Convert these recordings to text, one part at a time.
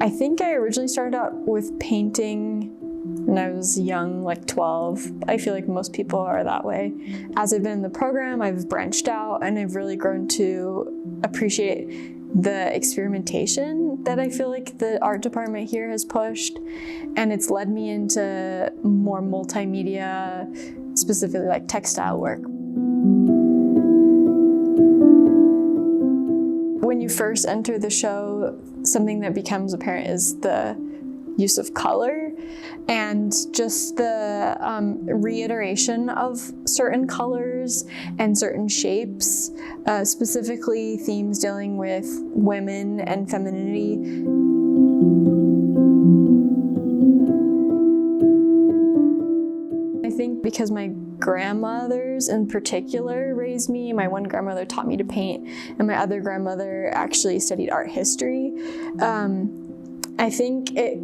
I think I originally started out with painting when I was young, like 12. I feel like most people are that way. As I've been in the program, I've branched out and I've really grown to appreciate the experimentation that I feel like the art department here has pushed. And it's led me into more multimedia, specifically like textile work. When you first enter the show, something that becomes apparent is the use of color and just the reiteration of certain colors and certain shapes, specifically themes dealing with women and femininity. I think because my grandmothers in particular raised me. My one grandmother taught me to paint, and my other grandmother actually studied art history. I think it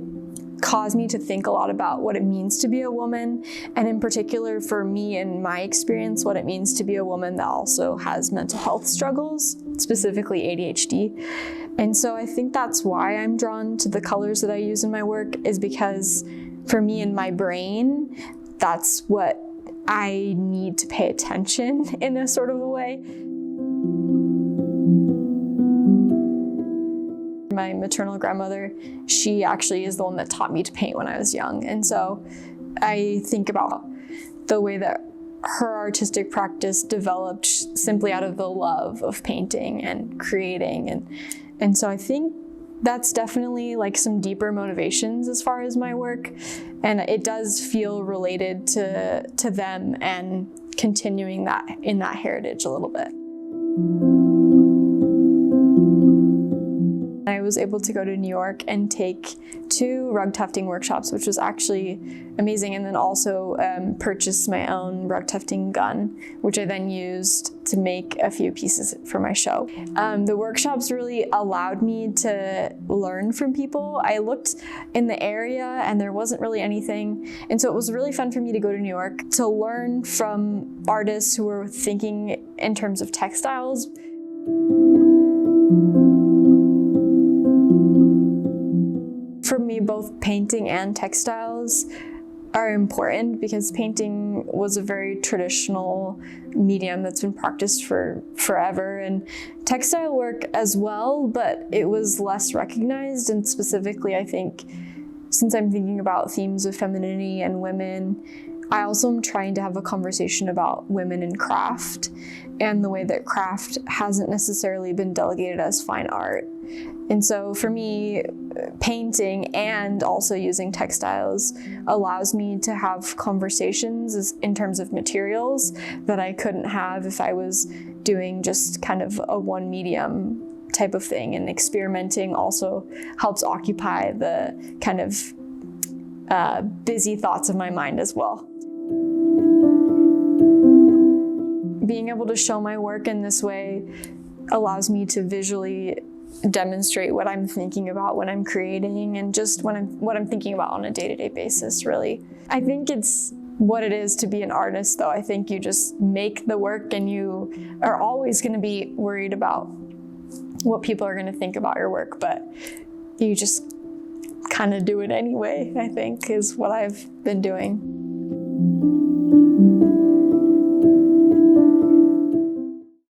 caused me to think a lot about what it means to be a woman, and in particular for me and my experience, what it means to be a woman that also has mental health struggles, specifically ADHD. And so I think that's why I'm drawn to the colors that I use in my work, is because for me in my brain, that's what I need to pay attention in a sort of a way. My maternal grandmother, she actually is the one that taught me to paint when I was young. And so I think about the way that her artistic practice developed simply out of the love of painting and creating. And so I think that's definitely like some deeper motivations as far as my work. And it does feel related to them and continuing that in that heritage a little bit. I was able to go to New York and take 2 rug tufting workshops, which was actually amazing, and then also purchase my own rug tufting gun, which I then used to make a few pieces for my show. The workshops really allowed me to learn from people. I looked in the area and there wasn't really anything, and so it was really fun for me to go to New York to learn from artists who were thinking in terms of textiles. For me, both painting and textiles are important because painting was a very traditional medium that's been practiced for forever, and textile work as well, but it was less recognized. And specifically, I think, since I'm thinking about themes of femininity and women, I also am trying to have a conversation about women in craft and the way that craft hasn't necessarily been delegated as fine art. And so for me, painting and also using textiles allows me to have conversations in terms of materials that I couldn't have if I was doing just kind of a one medium type of thing. And experimenting also helps occupy the kind of busy thoughts of my mind as well. Being able to show my work in this way allows me to visually demonstrate what I'm thinking about when I'm creating, and just what I'm thinking about on a day-to-day basis, really. I think it's what it is to be an artist, though. I think you just make the work and you are always going to be worried about what people are going to think about your work, but you just kind of do it anyway, I think, is what I've been doing.